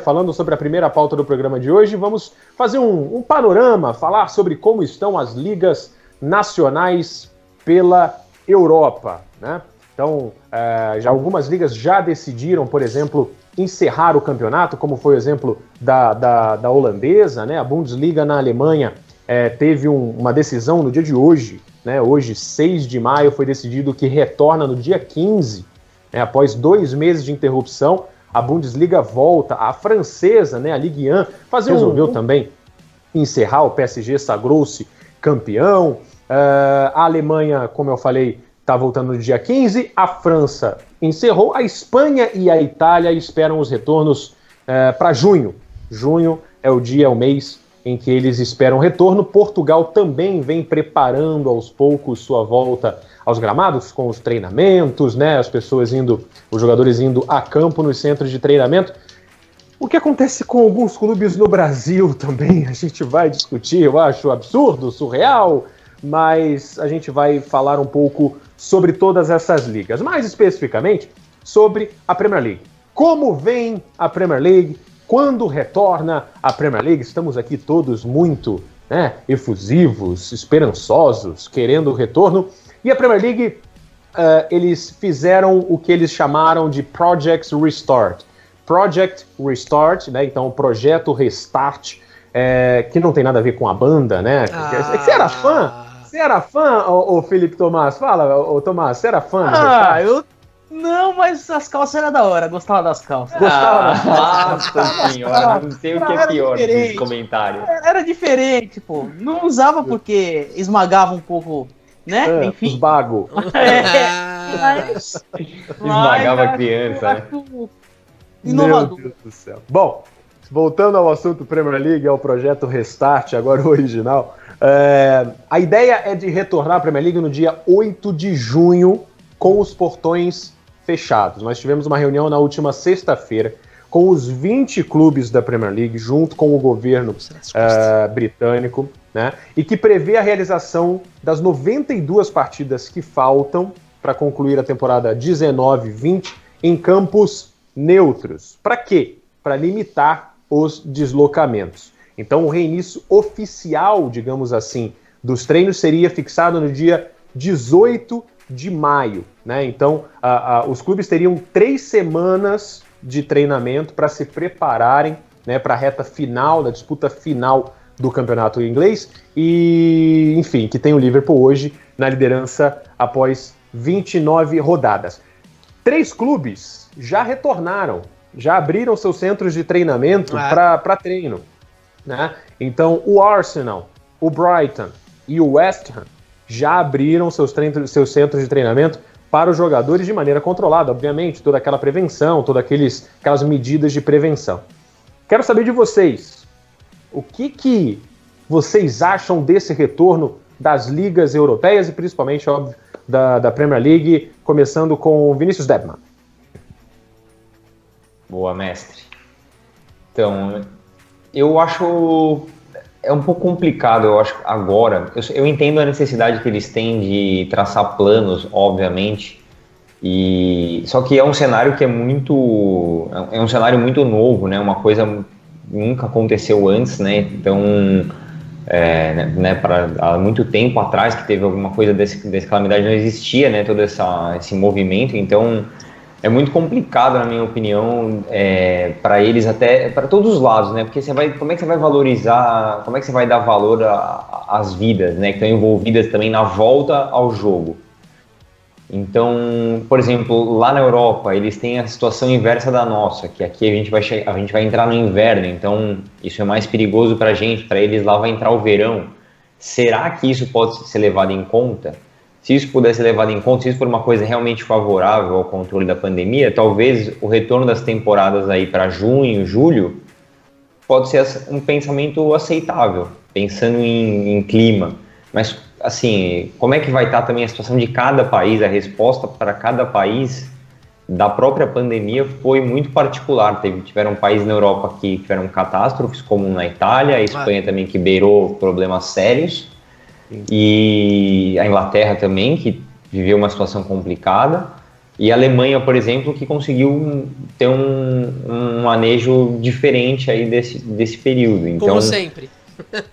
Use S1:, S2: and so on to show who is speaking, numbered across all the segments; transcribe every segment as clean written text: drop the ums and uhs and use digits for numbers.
S1: falando sobre a primeira pauta do programa de hoje. Vamos fazer um panorama, falar sobre como estão as ligas nacionais pela Europa, né? Então, já algumas ligas já decidiram, por exemplo, encerrar o campeonato, como foi o exemplo da holandesa, né? A Bundesliga na Alemanha teve uma decisão no dia de hoje, né? Hoje, 6 de maio, foi decidido que retorna no dia 15, né? Após 2 meses de interrupção, a Bundesliga volta. A francesa, né? A Ligue 1, resolveu também encerrar, o PSG sagrou-se campeão. A Alemanha, como eu falei, está voltando no dia 15, a França encerrou, a Espanha e a Itália esperam os retornos para junho. Junho é o mês em que eles esperam retorno. Portugal também vem preparando aos poucos sua volta aos gramados, com os treinamentos, né? Os jogadores indo a campo nos centros de treinamento. O que acontece com alguns clubes no Brasil também, a gente vai discutir, eu acho absurdo, surreal, mas a gente vai falar um pouco sobre todas essas ligas, mais especificamente sobre a Premier League. Como vem a Premier League? Quando retorna a Premier League? Estamos aqui todos muito efusivos, esperançosos, querendo o retorno. E a Premier League, eles fizeram o que eles chamaram de Project Restart. Project Restart, né? Então, o projeto Restart, que não tem nada a ver com a banda, né? Você era fã? Você era fã, ô Felipe Tomás? Fala, ô Tomás, você era fã?
S2: Não, mas as calças eram da hora, gostava das calças.
S3: Nossa senhora, não sei o que é pior nesse comentário.
S2: Era diferente, pô. Não usava porque esmagava um pouco, né? Enfim.
S1: Os bagos.
S3: Esmagava a criança, né?
S2: Inovador.
S1: Meu Deus do céu. Bom, voltando ao assunto Premier League, ao projeto Restart, agora o original. A ideia é de retornar à Premier League no dia 8 de junho, com os portões fechados. Nós tivemos uma reunião na última sexta-feira com os 20 clubes da Premier League, junto com o governo britânico, né, e que prevê a realização das 92 partidas que faltam para concluir a temporada 19-20 em campos neutros. Para quê? Para limitar os deslocamentos. Então, o reinício oficial, digamos assim, dos treinos seria fixado no dia 18 de maio, né? Então, os clubes teriam 3 semanas de treinamento para se prepararem, né, para a reta final, da disputa final do campeonato inglês e, enfim, que tem o Liverpool hoje na liderança após 29 rodadas. 3 clubes já retornaram, já abriram seus centros de treinamento para treino, né? Então, o Arsenal, o Brighton e o West Ham já abriram seus centros de treinamento para os jogadores de maneira controlada, obviamente, toda aquela prevenção, todas aquelas medidas de prevenção. Quero saber de vocês, o que vocês acham desse retorno das ligas europeias e principalmente, óbvio, da Premier League, começando com Vinícius Deppmann.
S3: Boa, mestre. Então, eu acho um pouco complicado, eu acho, agora. Eu entendo a necessidade que eles têm de traçar planos, obviamente, só que é um cenário que é um cenário muito novo, né? Uma coisa que nunca aconteceu antes, né? Então, há muito tempo atrás que teve alguma coisa dessa calamidade, não existia, né? Todo esse movimento, então é muito complicado, na minha opinião, para eles, até para todos os lados, né? Porque como é que você vai valorizar, como é que você vai dar valor às vidas, né? Que estão envolvidas também na volta ao jogo. Então, por exemplo, lá na Europa, eles têm a situação inversa da nossa, que aqui a gente vai entrar no inverno, então isso é mais perigoso para a gente, para eles lá vai entrar o verão. Será que isso pode ser levado em conta? Se isso pudesse ser levado em conta, se isso for uma coisa realmente favorável ao controle da pandemia, talvez o retorno das temporadas aí para junho, julho, pode ser um pensamento aceitável, pensando em clima. Mas, assim, como é que vai estar também a situação de cada país? A resposta para cada país da própria pandemia foi muito particular. Tiveram países na Europa que tiveram catástrofes, como na Itália, a Espanha também, que beirou problemas sérios. E a Inglaterra também, que viveu uma situação complicada. E a Alemanha, por exemplo, que conseguiu ter um manejo diferente aí desse período. Então,
S4: como sempre.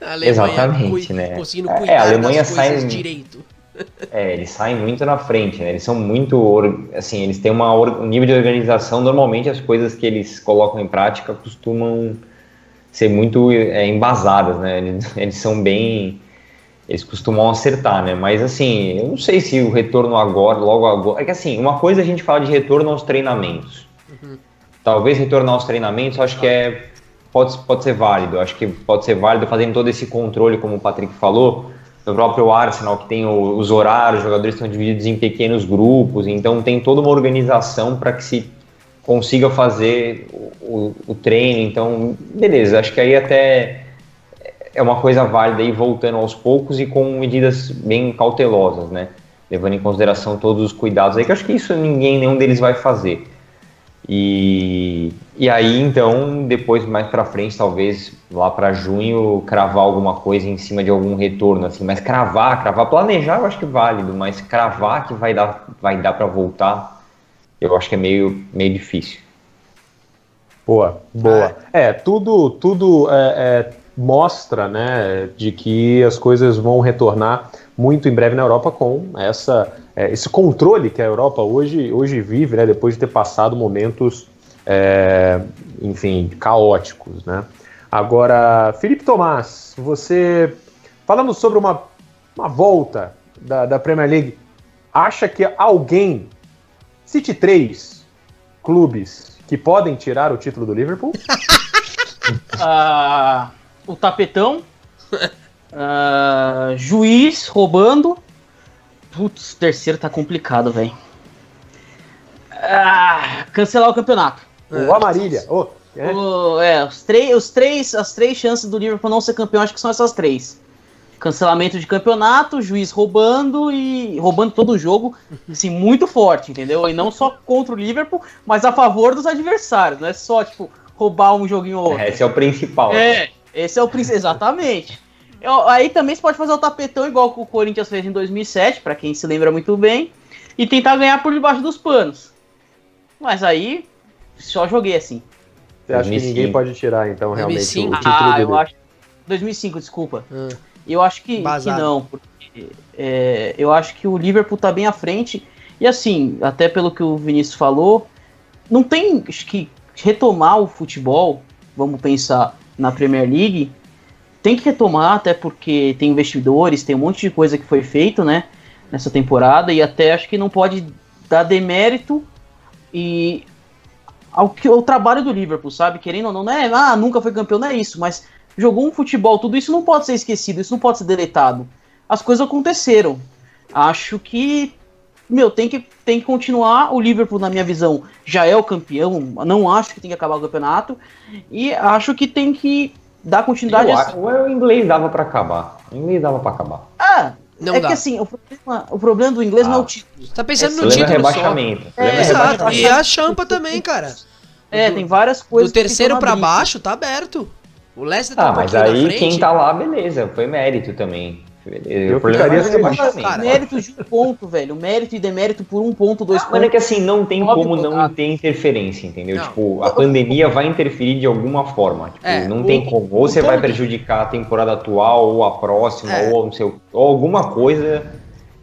S4: A Alemanha
S3: exatamente, né?
S4: Conseguindo cuidar
S3: a Alemanha
S4: das coisas
S3: sai,
S4: direito.
S3: eles saem muito na frente, né? Eles são muito, assim, eles têm um nível de organização. Normalmente as coisas que eles colocam em prática costumam ser muito embasadas, né? Eles são bem, eles costumam acertar, né? Mas assim, eu não sei se o retorno agora, logo agora, é que assim, uma coisa é a gente fala de retorno aos treinamentos. Talvez retornar aos treinamentos, acho que pode ser válido. Acho que pode ser válido fazendo todo esse controle, como o Patrick falou, no próprio Arsenal, que tem os horários, os jogadores estão divididos em pequenos grupos, então tem toda uma organização para que se consiga fazer o treino. Então, beleza, acho que aí até é uma coisa válida ir voltando aos poucos e com medidas bem cautelosas, né? Levando em consideração todos os cuidados aí, que acho que isso nenhum deles vai fazer. E aí, então, depois, mais pra frente, talvez lá pra junho, cravar alguma coisa em cima de algum retorno, assim. Mas cravar, planejar eu acho que é válido, mas cravar que vai dar pra voltar, eu acho que é meio difícil.
S1: Boa. Tudo mostra, né, de que as coisas vão retornar muito em breve na Europa com esse controle que a Europa hoje vive, né, depois de ter passado momentos, enfim, caóticos, né? Agora, Felipe Tomás, você, falando sobre uma volta da Premier League, acha que alguém, cite 3 clubes que podem tirar o título do Liverpool?
S2: O tapetão, juiz roubando. Putz, terceiro tá complicado, velho. Cancelar o campeonato.
S1: O Amarília.
S2: As três chances do Liverpool não ser campeão, acho que são essas 3. Cancelamento de campeonato, juiz roubando e roubando todo o jogo, assim, muito forte, entendeu? E não só contra o Liverpool, mas a favor dos adversários. Não é só, tipo, roubar um joguinho ou outro.
S3: Esse é o principal.
S2: Esse é o principal, exatamente. Aí também você pode fazer o tapetão igual que o Corinthians fez em 2007, pra quem se lembra muito bem, e tentar ganhar por debaixo dos panos. Mas aí, só joguei assim.
S1: Você acha que ninguém pode tirar, então, realmente,
S4: 2005.
S1: o título dele?
S2: Eu acho... 2005, desculpa. Eu acho que não, porque eu acho que o Liverpool tá bem à frente, e assim, até pelo que o Vinícius falou, não tem, acho que retomar o futebol, vamos pensar na Premier League, tem que retomar, até porque tem investidores, tem um monte de coisa que foi feito, né, nessa temporada, e até acho que não pode dar demérito ao trabalho do Liverpool, sabe? Querendo ou não, não é, nunca foi campeão, não é isso, mas jogou um futebol, tudo isso não pode ser esquecido, isso não pode ser deletado. As coisas aconteceram. Acho que, tem que continuar. O Liverpool, na minha visão, já é o campeão, não acho que tem que acabar o campeonato, e acho que tem que dar continuidade.
S3: O inglês dava pra acabar.
S2: Não dá. Que assim, o problema do inglês não é o título.
S4: Tá pensando no título
S3: rebaixamento.
S4: Exato. E a champa também, cara.
S2: Tem várias coisas.
S4: Do terceiro pra baixo, tá aberto. O Leicester tá um
S3: mas
S4: pouquinho
S3: aí
S4: na frente.
S3: Quem tá lá, beleza, foi mérito também.
S1: Eu ficaria sem
S2: mérito de um ponto, velho. Mérito e demérito por 1 ponto, 2 pontos.
S3: Mas é que assim, não tem como não ter interferência, entendeu? Não. Tipo, a pandemia vai interferir de alguma forma. Tipo, não tem como. Ou você vai prejudicar a temporada atual, ou a próxima, ou não sei, ou alguma coisa.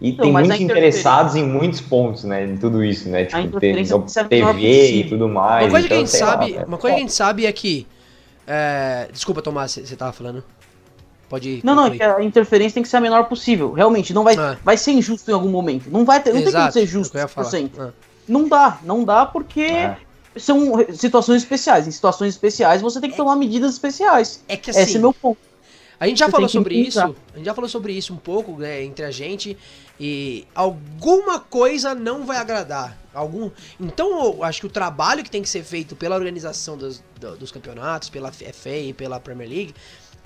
S3: E tem muitos interessados em muitos pontos, né? Em tudo isso, né? Tipo, TV e tudo mais.
S4: Uma coisa que a gente sabe é que. Desculpa, Tomás, você tava falando. Pode ir.
S2: Não, é que a interferência tem que ser a menor possível. Realmente, não vai ser injusto em algum momento. Não tem como ser justo 100%. Não dá porque são situações especiais. Em situações especiais, você tem que tomar medidas especiais.
S4: É que assim,
S2: esse é meu ponto.
S4: A gente já falou sobre isso. A gente já falou sobre isso um pouco, né, entre a gente. E alguma coisa não vai agradar. Então, eu acho que o trabalho que tem que ser feito pela organização dos campeonatos, pela FA e pela Premier League,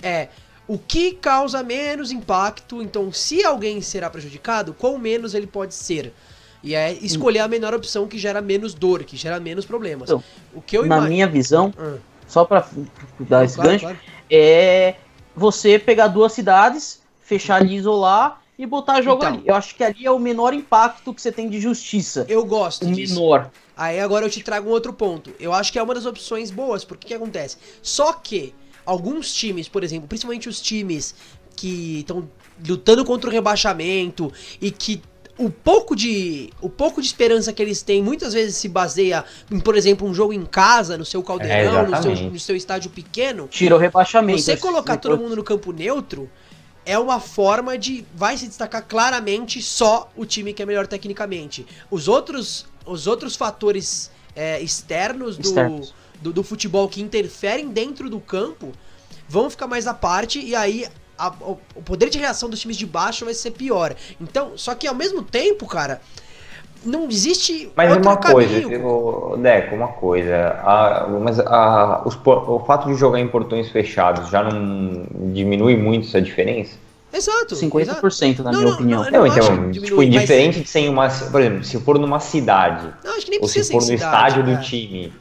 S4: é o que causa menos impacto. Então, se alguém será prejudicado, qual menos ele pode ser. E é escolher a menor opção que gera menos dor, que gera menos problemas.
S2: Então, minha visão, só para dar esse gancho, é você pegar 2 cidades, fechar ali, isolar e botar jogo ali. Eu acho que ali é o menor impacto que você tem de justiça.
S4: Eu gosto disso.
S2: Menor.
S4: Aí agora eu te trago um outro ponto. Eu acho que é uma das opções boas, porque o que acontece? Só que alguns times, por exemplo, principalmente os times que estão lutando contra o rebaixamento e que o pouco de esperança que eles têm muitas vezes se baseia em, por exemplo, um jogo em casa, no seu caldeirão, no seu estádio pequeno.
S2: Tira o rebaixamento.
S4: Você colocar todo mundo no campo neutro é uma forma de... Vai se destacar claramente só o time que é melhor tecnicamente. Os outros fatores externos do futebol que interferem dentro do campo vão ficar mais à parte, e aí o poder de reação dos times de baixo vai ser pior. Então, só que ao mesmo tempo, cara, não existe
S3: outro caminho. Deco, uma coisa. O fato de jogar em portões fechados já não diminui muito essa diferença?
S4: Exato.
S2: 50% na minha opinião.
S3: Então, tipo, indiferente de ser uma... Por exemplo, se for numa cidade,
S4: acho que nem
S3: ou se for no estádio do time...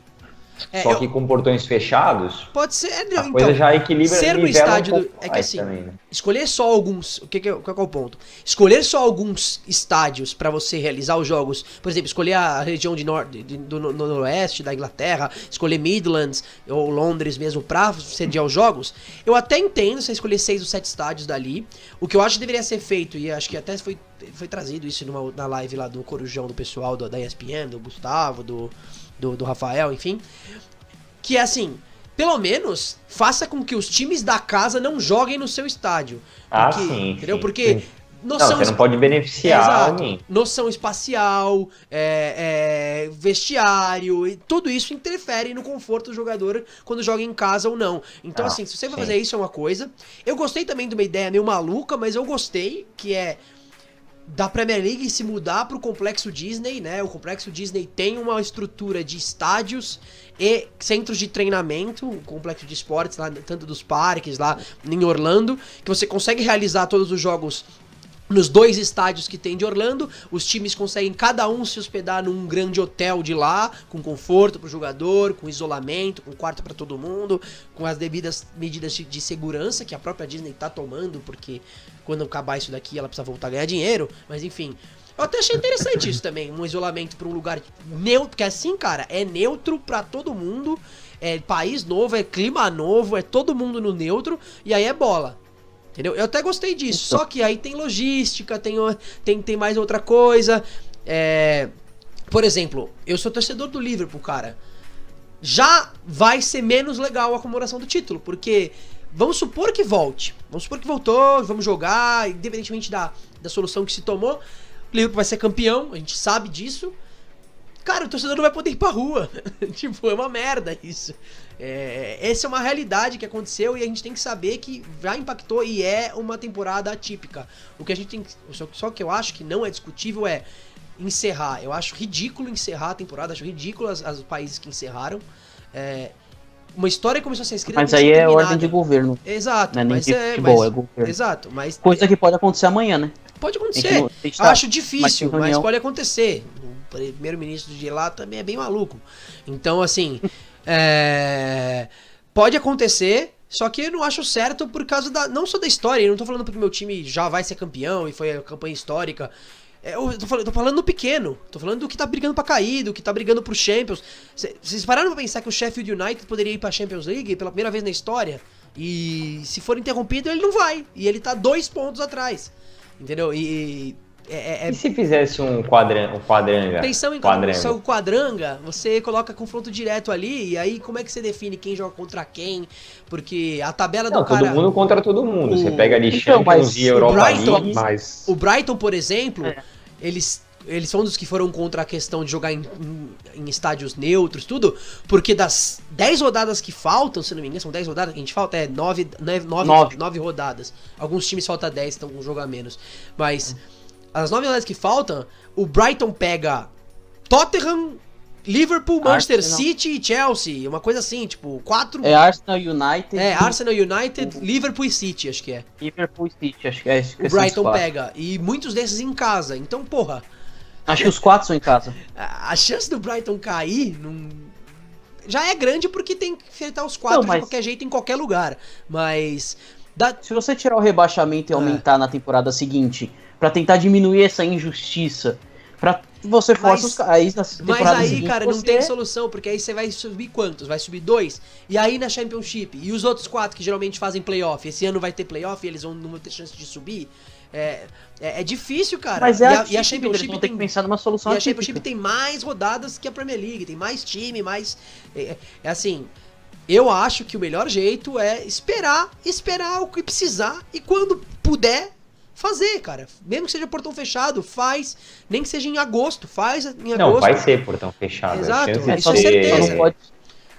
S3: Só que com portões fechados,
S4: pode ser,
S3: a coisa já equilibra.
S4: Ser no estádio é que assim, também, né? Escolher só alguns, qual é o ponto? Escolher só alguns estádios para você realizar os jogos, por exemplo, escolher a região do noroeste da Inglaterra, escolher Midlands ou Londres mesmo pra sediar os jogos, eu até entendo você escolher 6 ou 7 estádios dali. O que eu acho que deveria ser feito, e acho que até foi trazido isso na live lá do Corujão do pessoal da ESPN, do Gustavo, do Rafael, enfim, que é assim, pelo menos faça com que os times da casa não joguem no seu estádio. Porque,
S3: sim.
S4: Entendeu? Porque
S3: sim. Você não pode beneficiar alguém.
S4: Noção espacial, vestiário, e tudo isso interfere no conforto do jogador quando joga em casa ou não. Então, assim, se você vai fazer isso é uma coisa. Eu gostei também de uma ideia meio maluca, mas eu gostei, que é da Premier League se mudar para o Complexo Disney, né? O Complexo Disney tem uma estrutura de estádios e centros de treinamento, o complexo de esportes lá, tanto dos parques lá em Orlando, que você consegue realizar todos os jogos nos 2 estádios que tem de Orlando. Os times conseguem cada um se hospedar num grande hotel de lá, com conforto pro jogador, com isolamento, com quarto para todo mundo, com as devidas medidas de segurança que a própria Disney tá tomando, porque quando acabar isso daqui ela precisa voltar a ganhar dinheiro, mas enfim. Eu até achei interessante isso também, um isolamento pra um lugar neutro, porque assim, cara, é neutro pra todo mundo, é país novo, é clima novo, é todo mundo no neutro, e aí é bola. Entendeu? Eu até gostei disso, só que aí tem logística, tem mais outra coisa. Por exemplo, eu sou torcedor do Liverpool, cara. Já vai ser menos legal a comemoração do título, porque vamos supor que volte. Vamos supor que voltou, vamos jogar, independentemente da solução que se tomou. O Liverpool vai ser campeão, a gente sabe disso. Cara, o torcedor não vai poder ir pra rua. Tipo, é uma merda isso. Essa é uma realidade que aconteceu e a gente tem que saber que já impactou e é uma temporada atípica. O que a gente tem, só que eu acho que não é discutível é encerrar. Eu acho ridículo encerrar a temporada, acho ridículo os países que encerraram. Uma história começou a ser escrita.
S2: Mas aí é ordem de governo.
S4: Exato.
S2: Não é nem
S4: mas
S2: de futebol, é governo.
S4: Exato, mas
S2: coisa que pode acontecer amanhã, né?
S4: Pode acontecer. Acho difícil, mas pode acontecer. O primeiro-ministro de lá também é bem maluco. Então, assim, pode acontecer, só que eu não acho certo por causa não só da história. Eu não tô falando porque meu time já vai ser campeão e foi a campanha histórica. Eu tô falando no pequeno. Tô falando do que tá brigando pra cair, do que tá brigando pro Champions. Vocês pararam pra pensar que o Sheffield United poderia ir pra Champions League pela primeira vez na história? E se for interrompido, ele não vai. E ele tá 2 pontos atrás. Entendeu? E
S3: se fizesse um quadranga?
S4: Pensão em o quadranga, você coloca confronto direto ali, e aí como é que você define quem joga contra quem? Porque a tabela do cara...
S3: todo mundo contra todo mundo. Você pega ali Champions e Europa League.
S4: O Brighton, por exemplo, eles são um dos que foram contra a questão de jogar em estádios neutros, tudo, porque das 10 rodadas que faltam, se não me engano, são 10 rodadas que a gente falta, 9 rodadas. Alguns times faltam 10, então um jogo a menos. Mas as 9 rodadas que faltam, o Brighton pega Tottenham, Liverpool, Manchester City e Chelsea, uma coisa assim, tipo, 4...
S2: Arsenal United.
S4: Arsenal United, Liverpool e City, acho que é.
S2: Liverpool e City, acho que é.
S4: O Brighton pega, e muitos desses em casa, então, porra...
S2: Acho que os 4 são em casa.
S4: A chance do Brighton cair já é grande porque tem que enfrentar os 4 de qualquer jeito em qualquer lugar. Mas
S2: Se você tirar o rebaixamento e aumentar na temporada seguinte, pra tentar diminuir essa injustiça, pra você força os caras.
S4: Mas aí, cara, não tem solução, porque aí você vai subir quantos? Vai subir 2? E aí na Championship? E os outros 4 que geralmente fazem playoff? Esse ano vai ter playoff e eles não vão ter chance de subir? É difícil, cara.
S2: Mas
S4: e a Championship
S2: tem que pensar numa solução.
S4: E a Championship tem mais rodadas que a Premier League, tem mais time, mais... assim, eu acho que o melhor jeito é esperar o que precisar e quando puder fazer, cara. Mesmo que seja portão fechado, faz. Nem que seja em agosto, faz em agosto.
S3: Não, vai ser portão fechado.
S4: Exato, isso é certeza.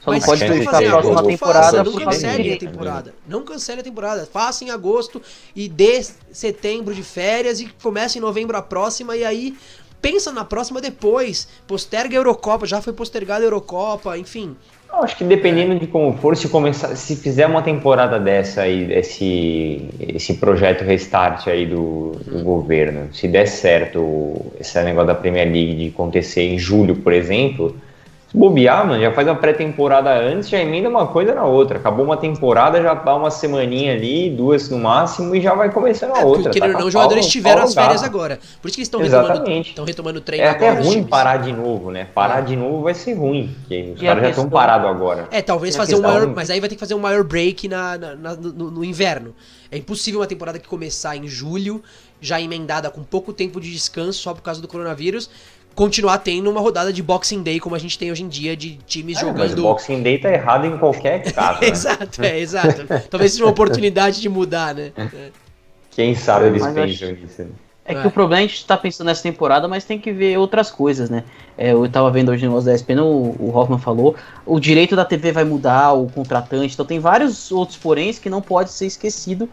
S2: Só não pode fechar a próxima temporada.
S4: Não cancele a temporada. Não cancele a temporada. Faça em agosto e dê setembro de férias e comece em novembro a próxima e aí pensa na próxima depois. Posterga a Eurocopa, já foi postergada a Eurocopa, enfim.
S3: Eu acho que dependendo de como for, se fizer uma temporada dessa aí, esse projeto restart aí do governo, se der certo esse negócio da Premier League de acontecer em julho, por exemplo, se bobear, mano, já faz a pré-temporada antes, já emenda uma coisa na outra. Acabou uma temporada, já dá uma semaninha ali, 2 no máximo, e já vai começando a outra.
S4: Porque não, os jogadores tiveram as férias agora. Por isso que eles estão retomando o treino agora.
S3: É até ruim parar de novo, né? Parar de novo vai ser ruim, porque os caras já estão parados agora.
S4: Talvez fazer um maior... Mas aí vai ter que fazer um maior break no inverno. É impossível uma temporada que começar em julho, já emendada com pouco tempo de descanso, só por causa do coronavírus, continuar tendo uma rodada de Boxing Day como a gente tem hoje em dia, de times jogando... Mas
S3: o Boxing Day tá errado em qualquer caso, né?
S4: exato. Talvez seja uma oportunidade de mudar, né?
S3: Quem sabe eles pensam nisso, né?
S2: É que o problema é a gente tá pensando nessa temporada, mas tem que ver outras coisas, né? Eu tava vendo hoje no negócio da ESPN, o Hoffman falou, o direito da TV vai mudar, o contratante, então tem vários outros poréns que não pode ser esquecido.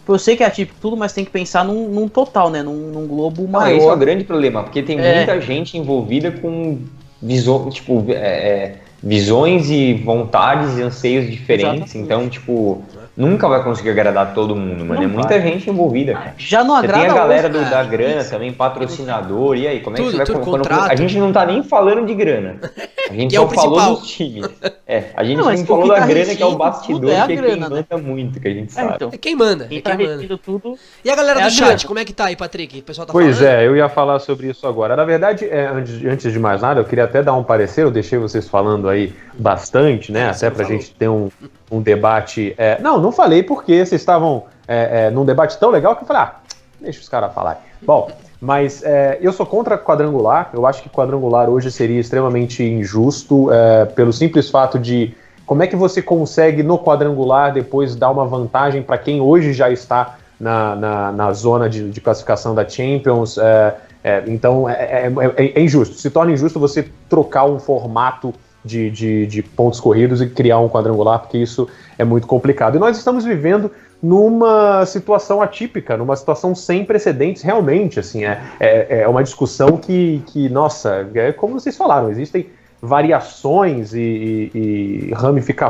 S2: Eu sei que é atípico tudo, mas tem que pensar num total, né? Num globo maior.
S3: Esse é o grande problema, porque tem muita gente envolvida com visões e vontades e anseios diferentes. Exatamente. Então, nunca vai conseguir agradar todo mundo, mano. Muita gente envolvida, cara.
S2: Já não agrada.
S3: Você tem a galera da grana também, patrocinador, e aí, como é que você vai contrato? A gente não tá nem falando de grana. A gente só falou dos times. A gente não falou da grana, que é o bastidor, que é quem manda muito, que a gente sabe.
S4: É quem manda.
S2: Quem tá manda. Tudo.
S4: E a galera do chat, como é que tá aí, Patrick? O pessoal tá
S1: falando?
S4: Pois
S1: eu ia falar sobre isso agora. Na verdade, antes de mais nada, eu queria até dar um parecer, eu deixei vocês falando aí bastante, né? Até pra gente ter um debate... Não falei porque vocês estavam num debate tão legal que eu falei, deixa os caras falar. Bom, mas eu sou contra quadrangular. Eu acho que quadrangular hoje seria extremamente injusto pelo simples fato de como é que você consegue no quadrangular depois dar uma vantagem para quem hoje já está na zona de classificação da Champions. Então é injusto. Se torna injusto você trocar um formato de pontos corridos e criar um quadrangular, porque isso é muito complicado. E nós estamos vivendo numa situação atípica, numa situação sem precedentes, realmente, assim, é uma discussão que, nossa, como vocês falaram, existem variações e ramificações